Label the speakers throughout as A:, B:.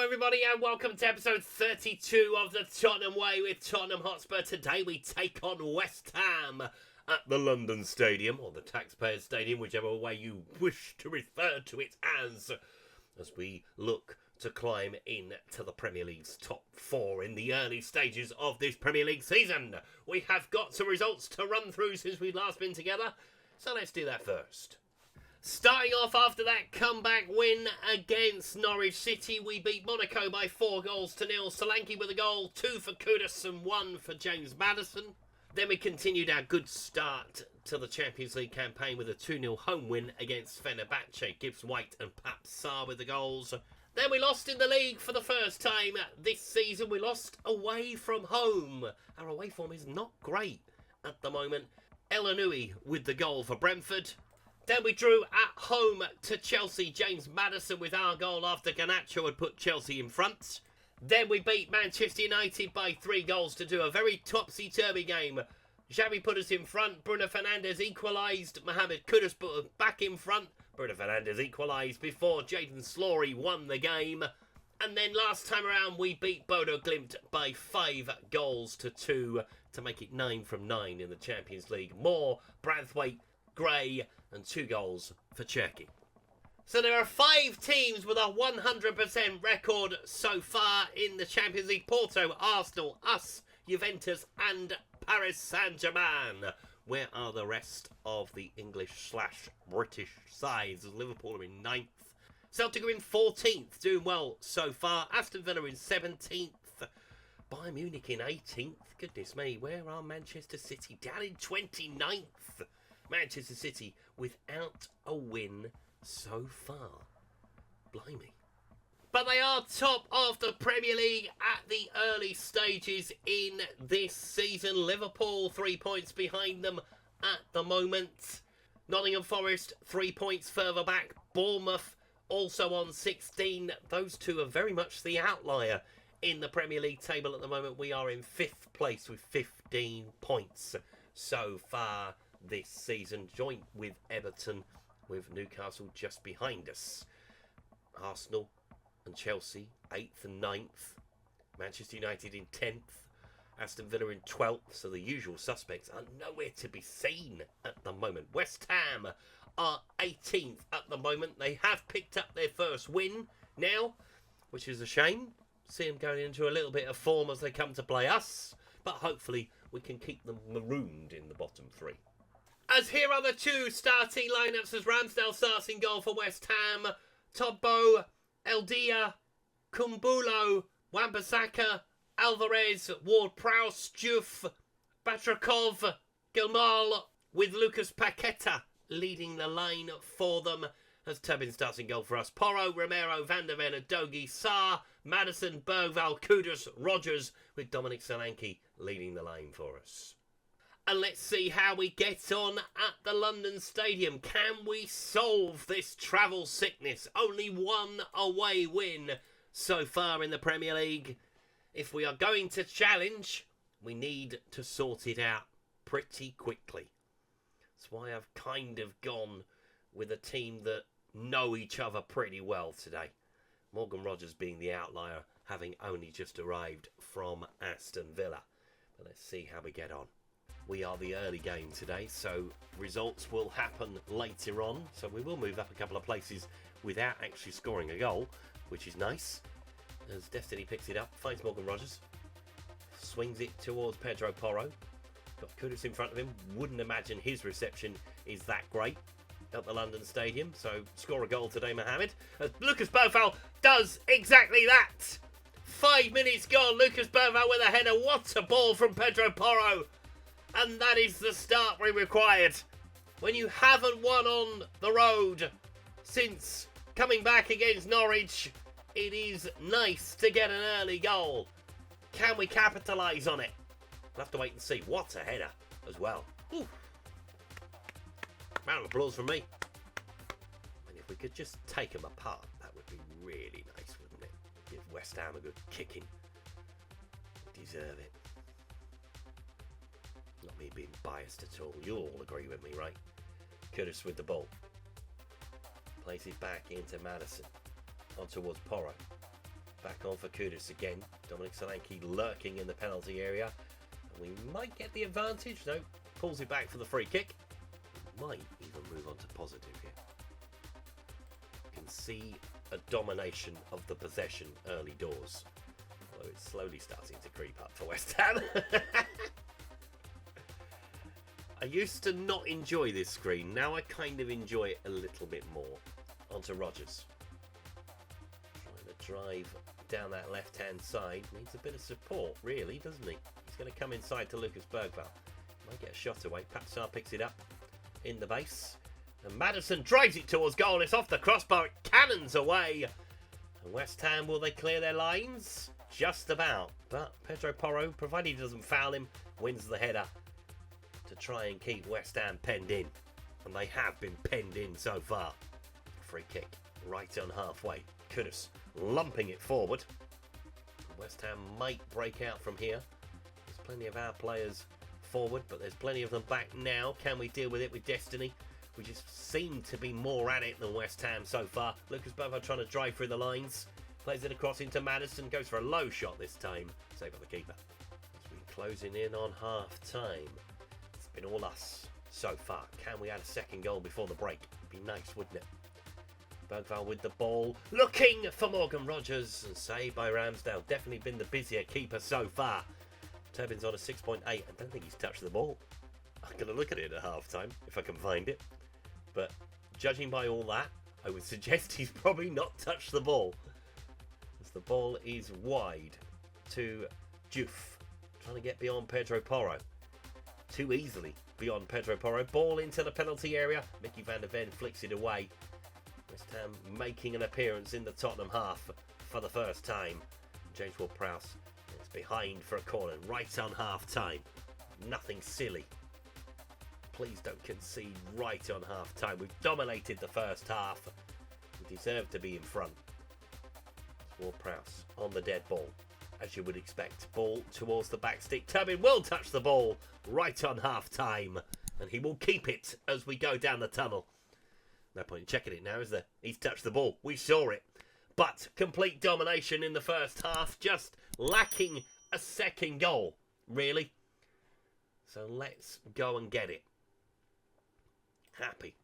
A: everybody, and welcome to episode 32 of the Tottenham Way with Tottenham Hotspur. Today we take on West Ham at the London Stadium, or the Taxpayers Stadium, whichever way you wish to refer to it as we look to climb into the Premier League's top four in the early stages of this Premier League season. We have got some results to run through since we've last been together, so let's do that first. Starting off after that comeback win against Norwich City, we beat Monaco by 4-0. Solanke with a goal, 2 for Kudus and 1 for James Maddison. Then we continued our good start to the Champions League campaign with a 2-0 home win against Fenerbahce. Gibbs White and Pap Sarr with the goals. Then we lost in the league for the first time this season. We lost away from home. Our away form is not great at the moment. El Anoui with the goal for Brentford. Then we drew at home to Chelsea. James Maddison with our goal after Garnacho had put Chelsea in front. Then we beat Manchester United by 3-0 to do a very topsy-turvy game. Xavi put us in front. Bruno Fernandes equalised. Mohamed Kudus put us back in front. Bruno Fernandes equalised before Jadon Slory won the game. And then last time around we beat Bodo Glimt by 5-2 to make it 9 from 9 in the Champions League. Moore, Braithwaite, Gray and 2 goals for Cherki. So there are 5 teams with a 100% record so far in the Champions League. Porto, Arsenal, us, Juventus and Paris Saint-Germain. Where are the rest of the English/British sides? Liverpool are in 9th. Celtic are in 14th, doing well so far. Aston Villa in 17th. Bayern Munich in 18th. Goodness me, where are Manchester City? Down in 29th. Manchester City without a win so far. Blimey. But they are top of the Premier League at the early stages in this season. Liverpool 3 points behind them at the moment. Nottingham Forest 3 points further back. Bournemouth also on 16. Those two are very much the outlier in the Premier League table at the moment. We are in 5th place with 15 points so far this season, joint with Everton, with Newcastle just behind us. Arsenal and Chelsea 8th and 9th. Manchester United in 10th. Aston Villa in 12th. So the usual suspects are nowhere to be seen at the moment. West Ham are 18th at the moment. They have picked up their first win now, which is a shame. See them going into a little bit of form as they come to play us, but hopefully we can keep them marooned in the bottom 3. As here are the 2 starting lineups as Ramsdale starts in goal for West Ham. Tobbo, Eldia, Kumbulo, Wan-Bissaka, Alvarez, Ward-Prowse, Diouf, Batrakov, Gilmal, with Lucas Paqueta leading the line for them. As Tubbin starts in goal for us. Porro, Romero, Van der Ven, Dogi, Sarr, Maddison, Bergvall, Kudus, Rogers, with Dominic Solanke leading the line for us. And let's see how we get on at the London Stadium. Can we solve this travel sickness? Only 1 away win so far in the Premier League. If we are going to challenge, we need to sort it out pretty quickly. That's why I've kind of gone with a team that know each other pretty well today. Morgan Rogers being the outlier, having only just arrived from Aston Villa. But let's see how we get on. We are the early game today, so results will happen later on. So we will move up a couple of places without actually scoring a goal, which is nice. As Destiny picks it up, finds Morgan Rogers. Swings it towards Pedro Porro. Got Kudus in front of him. Wouldn't imagine his reception is that great at the London Stadium. So score a goal today, Mohamed. As Lucas Bergvall does exactly that. 5 minutes gone. Lucas Bergvall with a header. What a ball from Pedro Porro. And that is the start we required. When you haven't won on the road since coming back against Norwich, it is nice to get an early goal. Can we capitalise on it? We'll have to wait and see. What a header as well. Ooh. Round of applause from me. And if we could just take them apart, that would be really nice, wouldn't it? Give West Ham a good kicking. They deserve it. Not me being biased at all. You'll all agree with me, right? Kudus with the ball. Plays it back into Maddison. On towards Porro. back on for Kudus again. Dominic Solanke lurking in the penalty area. And we might get the advantage. No, pulls it back for the free kick. Might even move on to positive here. You can see a domination of the possession early doors. Although it's slowly starting to creep up for West Ham. I used to not enjoy this screen. Now I kind of enjoy it a little bit more. Onto Rodgers. Trying to drive down that left-hand side. Needs a bit of support, really, doesn't he? He's going to come inside to Lucas Bergvall. Might get a shot away. Patsar picks it up in the base. And Maddison drives it towards goal. It's off the crossbar. It cannons away. And West Ham, will they clear their lines? Just about. But Pedro Porro, provided he doesn't foul him, wins the header to try and keep West Ham penned in. And they have been penned in so far. Free kick right on halfway. Kudus lumping it forward. West Ham might break out from here. There's plenty of our players forward, but there's plenty of them back now. Can we deal with it with destiny? We just seem to be more at it than West Ham so far. Lucas Bergvall trying to drive through the lines. Plays it across into Maddison. Goes for a low shot this time. Saved by the keeper. As we're closing in on half time. It's been all us so far. Can we add a second goal before the break? It'd be nice, wouldn't it? Bergvall with the ball. Looking for Morgan Rodgers. And saved by Ramsdale. Definitely been the busier keeper so far. Turbin's on a 6.8. I don't think he's touched the ball. I'm going to look at it at half time if I can find it. But judging by all that, I would suggest he's probably not touched the ball. As the ball is wide to Juve. Trying to get beyond Pedro Porro. Too easily beyond Pedro Porro. Ball into the penalty area. Mickey van der Ven flicks it away. West Ham making an appearance in the Tottenham half for the first time. James Ward-Prowse is behind for a corner right on half time. Nothing silly. Please don't concede right on half time. We've dominated the first half. We deserve to be in front. Ward-Prowse on the dead ball, as you would expect. Ball towards the back stick. Turbin will touch the ball right on half time, and he will keep it as we go down the tunnel. No point in checking it now, is there? He's touched the ball. We saw it. But complete domination in the first half, just lacking a second goal, really. So let's go and get it. Happy.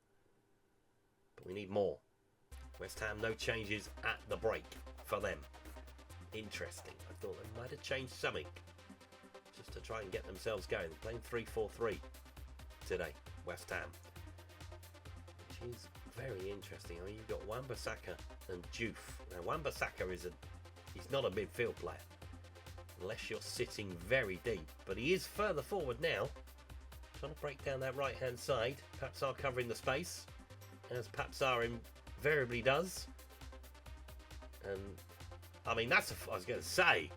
A: But we need more. West Ham, no changes at the break for them. Interesting. I thought they might have changed something just to try and get themselves going. They're playing 3-4-3 today, West Ham. Which is very interesting. I mean, you've got Wan-Bissaka and Juve. Now, Wan-Bissaka he's not a midfield player. Unless you're sitting very deep. But he is further forward now. Trying to break down that right-hand side. Patsar covering the space, as Patsar invariably does. And, I mean, that's I was going to say.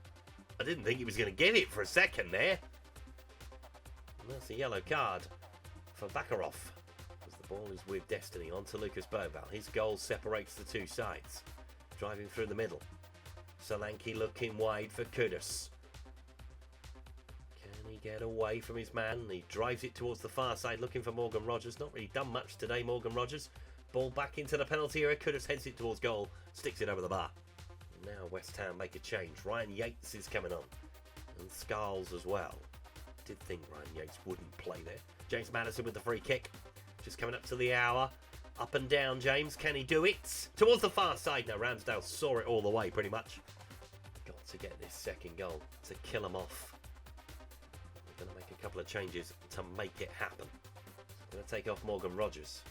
A: I didn't think he was going to get it for a second there. And that's a yellow card for Bakarov. As the ball is with destiny onto Lucas Bergvall. His goal separates the two sides. Driving through the middle. Solanke looking wide for Kudus. Get away from his man. He drives it towards the far side looking for Morgan Rodgers. Not really done much today, Morgan Rodgers. Ball back into the penalty area. Kudus heads it towards goal. Sticks it over the bar. And now West Ham make a change. Ryan Yates is coming on. And Scarles as well. Did think Ryan Yates wouldn't play there. James Maddison with the free kick. Just coming up to the hour. Up and down, James. Can he do it? Towards the far side now. Ramsdale saw it all the way pretty much. Got to get this second goal to kill him off. Going to make a couple of changes to make it happen. Going to take off Morgan Rodgers.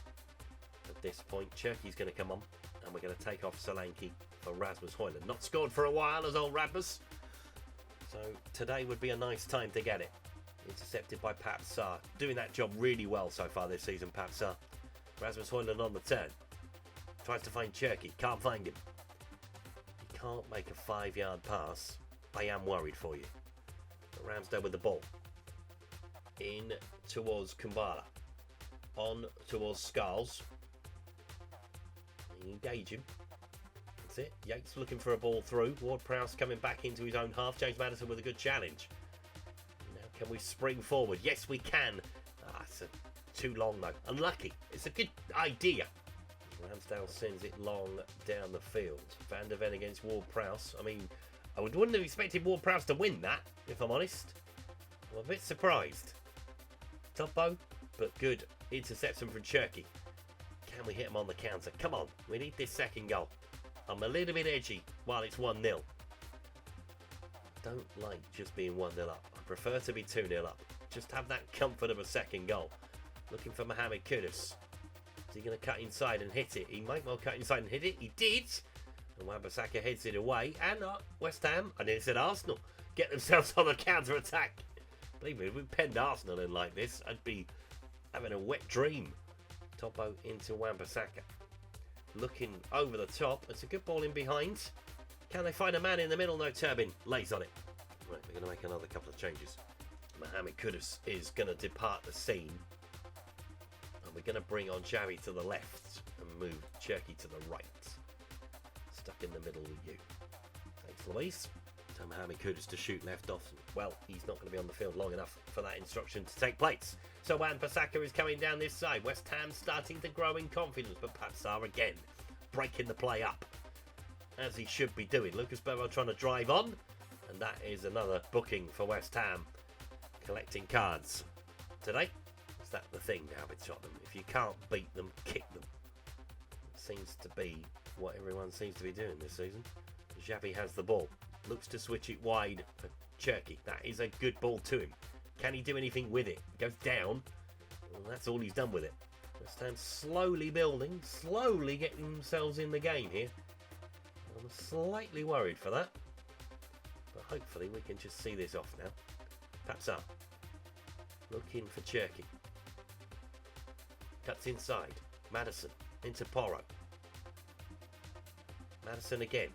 A: At this point, Cherky's going to come on, and we're going to take off Solanke for Rasmus Højlund. Not scored for a while as old Rasmus. So today would be a nice time to get it. Intercepted by Patsar. Doing that job really well so far this season, Patsar. Rasmus Højlund on the turn. Tries to find Cherky. Can't find him. He can't make a 5-yard pass. I am worried for you. But Ramsdale with the ball. In towards Kumbala. On towards Scarles. Engage him. That's it. Yates looking for a ball through. Ward-Prowse coming back into his own half. James Maddison with a good challenge. Now can we spring forward? Yes, we can. It's too long though. Unlucky. It's a good idea. Ramsdale sends it long down the field. Van der Ven against Ward-Prowse. I mean, I wouldn't have expected Ward-Prowse to win that, if I'm honest. I'm a bit surprised. Topo, but good interception from Cherky. Can we hit him on the counter? Come on, we need this second goal. I'm a little bit edgy while it's 1-0. Don't like just being 1-0 up. I prefer to be 2-0 up. Just have that comfort of a second goal. Looking for Mohamed Kudus. Is he going to cut inside and hit it? He might well cut inside and hit it. He did. And Wan-Bissaka heads it away. And West Ham, I nearly said Arsenal, get themselves on the counter-attack. Believe me, if we penned Arsenal in like this, I'd be having a wet dream. Topo into Wan-Bissaka. Looking over the top. It's a good ball in behind. Can they find a man in the middle? No, Turbin lays on it. Right, we're going to make another couple of changes. Mohamed Kudus is going to depart the scene. And we're going to bring on Xavi to the left and move Cherky to the right. Stuck in the middle with you. Thanks, Louise. Tell Mohamed Kudus to shoot left off. Well, he's not going to be on the field long enough for that instruction to take place. So Wan-Bissaka is coming down this side. West Ham starting to grow in confidence, but Papsar again breaking the play up, as he should be doing. Lucas Bergwijn trying to drive on, and that is another booking for West Ham. Collecting cards. Today, is that the thing now with Tottenham? If you can't beat them, kick them. It seems to be what everyone seems to be doing this season. Xavi has the ball. Looks to switch it wide for Cherky. That is a good ball to him. Can he do anything with it? Goes down. Well, that's all he's done with it. West Ham slowly building, slowly getting themselves in the game here. I'm slightly worried for that. But hopefully we can just see this off now. Taps up. Looking for Cherky. Cuts inside. Maddison into Porro. Maddison again.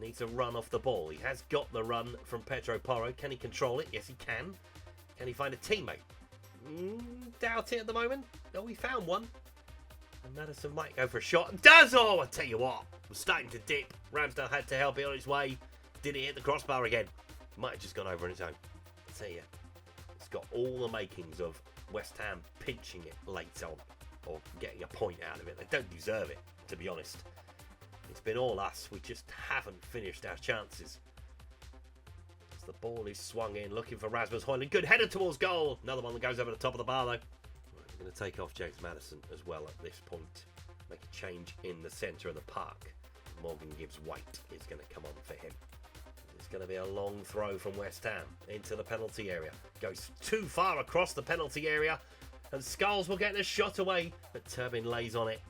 A: Needs a run off the ball. He has got the run from Pedro Porro. Can he control it? Yes, he can. Can he find a teammate? Doubt it at the moment. Oh, we found one. And Maddison might go for a shot. And does! Oh, I tell you what. Was starting to dip. Ramsdale had to help it on its way. Did he hit the crossbar again? Might have just gone over on its own. I tell you, it's got all the makings of West Ham pinching it late on. Or getting a point out of it. They don't deserve it, to be honest. It's been all us. We just haven't finished our chances. As the ball is swung in, looking for Rasmus Højlund. Good header towards goal. Another one that goes over the top of the bar, though. Right, we're going to take off James Maddison as well at this point. Make a change in the centre of the park. Morgan Gibbs-White is going to come on for him. It's going to be a long throw from West Ham into the penalty area. Goes too far across the penalty area. And Skulls will get the shot away. But Turbin lays on it.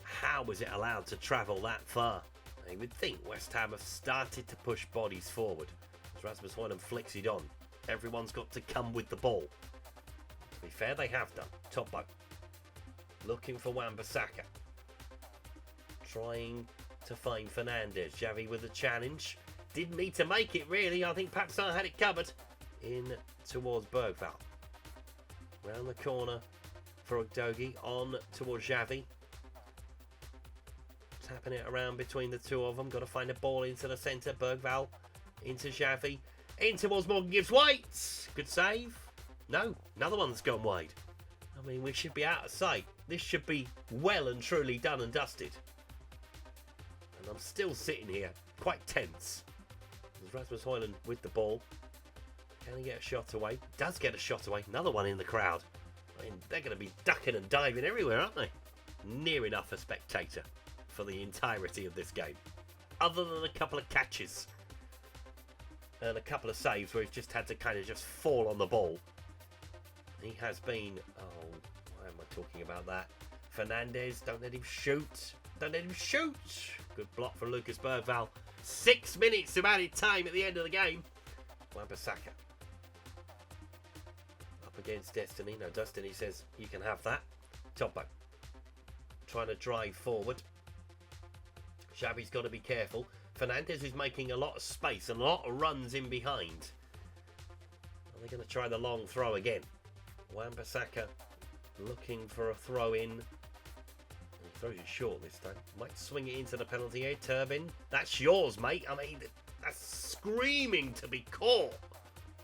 A: How was it allowed to travel that far? You would think West Ham have started to push bodies forward. As Rasmus Højlund flicks it on. Everyone's got to come with the ball. To be fair, they have done. Topo. Looking for Wan-Bissaka. Trying to find Fernandez. Xavi with a challenge. Didn't need to make it, really. I think Papsar had it covered. In towards Bergvall. Round the corner for Udogie. On towards Xavi. Tapping it around between the two of them. Got to find a ball into the centre. Bergvall into Xavi. In towards Morgan Gibbs-White. Good save. No, another one's gone wide. I mean, we should be out of sight. This should be well and truly done and dusted. And I'm still sitting here, quite tense. There's Rasmus Højlund with the ball. Can he get a shot away? Does get a shot away. Another one in the crowd. I mean, they're going to be ducking and diving everywhere, aren't they? Near enough a spectator for the entirety of this game, other than a couple of catches and a couple of saves where he's just had to kind of just fall on the ball. He has been, oh, why am I talking about that? Fernandez, don't let him shoot. Don't let him shoot. Good block from Lucas Bergvall. 6 minutes of added time at the end of the game. Wan-Bissaka up against Destiny. No, Destiny says you can have that. Topo trying to drive forward. Xavi's got to be careful. Fernandez is making a lot of space and a lot of runs in behind. Are they going to try the long throw again? Wan-Bissaka looking for a throw in. He throws it short this time. Might swing it into the penalty area. Turbin, that's yours, mate. I mean, that's screaming to be caught.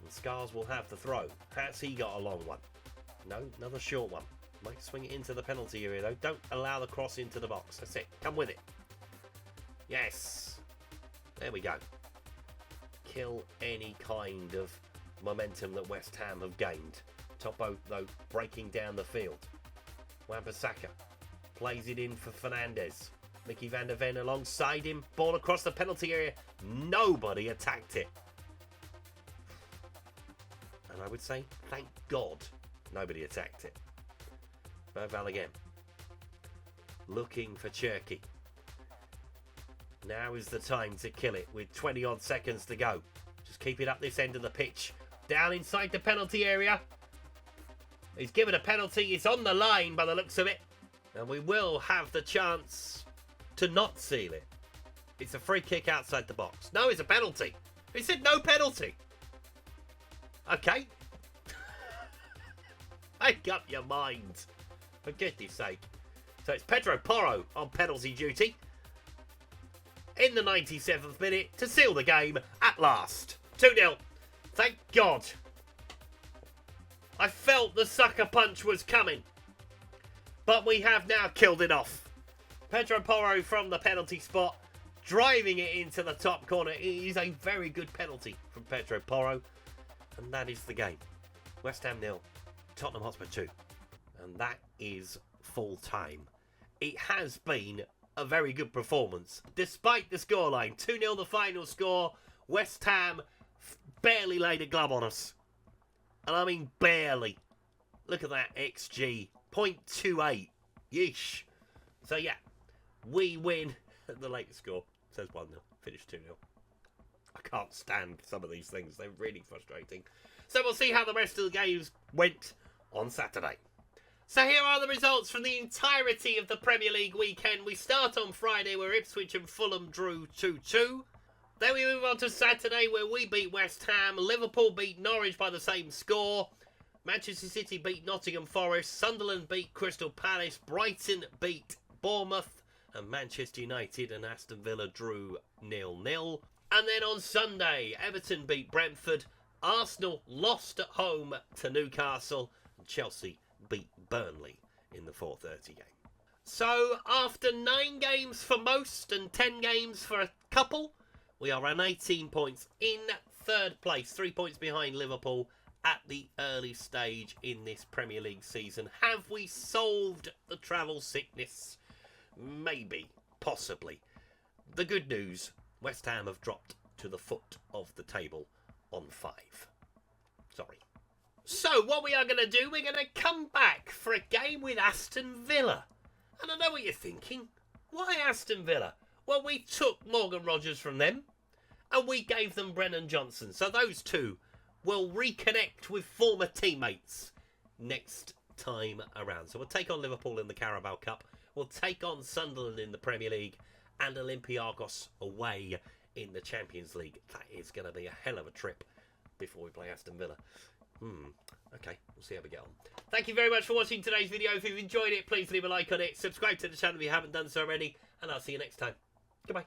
A: And Scars will have the throw. Has he got a long one? No, another short one. Mate. Swing it into the penalty area, though. Don't allow the cross into the box. That's it. Come with it. Yes. There we go. Kill any kind of momentum that West Ham have gained. Topo, though, breaking down the field. Wan-Bissaka plays it in for Fernandes. Mickey van der Ven alongside him. Ball across the penalty area. Nobody attacked it. And I would say, thank God, nobody attacked it. Merval again. Looking for Cherky. Now is the time to kill it with 20 odd seconds to go. Just keep it up this end of the pitch. Down inside the penalty area. He's given a penalty. It's on the line by the looks of it. And we will have the chance to not seal it. It's a free kick outside the box. No, it's a penalty. He said no penalty. Okay. Make up your mind. For goodness sake. So it's Pedro Porro on penalty duty. In the 97th minute to seal the game at last. 2-0. Thank God. I felt the sucker punch was coming. But we have now killed it off. Pedro Porro from the penalty spot. Driving it into the top corner. It is a very good penalty from Pedro Porro. And that is the game. West Ham 0. Tottenham Hotspur 2. And that is full time. It has been a very good performance. Despite the scoreline. 2-0 the final score. West Ham barely laid a glove on us. And I mean barely. Look at that XG. 0.28. Yeesh. So yeah. We win. The latest score says 1-0. Finished 2-0. I can't stand some of these things. They're really frustrating. So we'll see how the rest of the games went on Saturday. So here are the results from the entirety of the Premier League weekend. We start on Friday where Ipswich and Fulham drew 2-2. Then we move on to Saturday where we beat West Ham. Liverpool beat Norwich by the same score. Manchester City beat Nottingham Forest. Sunderland beat Crystal Palace. Brighton beat Bournemouth. And Manchester United and Aston Villa drew 0-0. And then on Sunday, Everton beat Brentford. Arsenal lost at home to Newcastle. And Chelsea beat Burnley in the 4:30 game. So after 9 games for most and 10 games for a couple, we are on 18 points in third place. 3 points behind Liverpool at the early stage in this Premier League season. Have we solved the travel sickness? Maybe. Possibly. The good news, West Ham have dropped to the foot of the table on 5. Sorry. So what we are going to do, we're going to come back for a game with Aston Villa. And I know what you're thinking. Why Aston Villa? Well, we took Morgan Rogers from them and we gave them Brennan Johnson. So those two will reconnect with former teammates next time around. So we'll take on Liverpool in the Carabao Cup. We'll take on Sunderland in the Premier League and Olympiacos away in the Champions League. That is going to be a hell of a trip before we play Aston Villa. Okay, we'll see how we get on. Thank you very much for watching today's video. If you've enjoyed it, please leave a like on it. Subscribe to the channel if you haven't done so already. And I'll see you next time. Goodbye.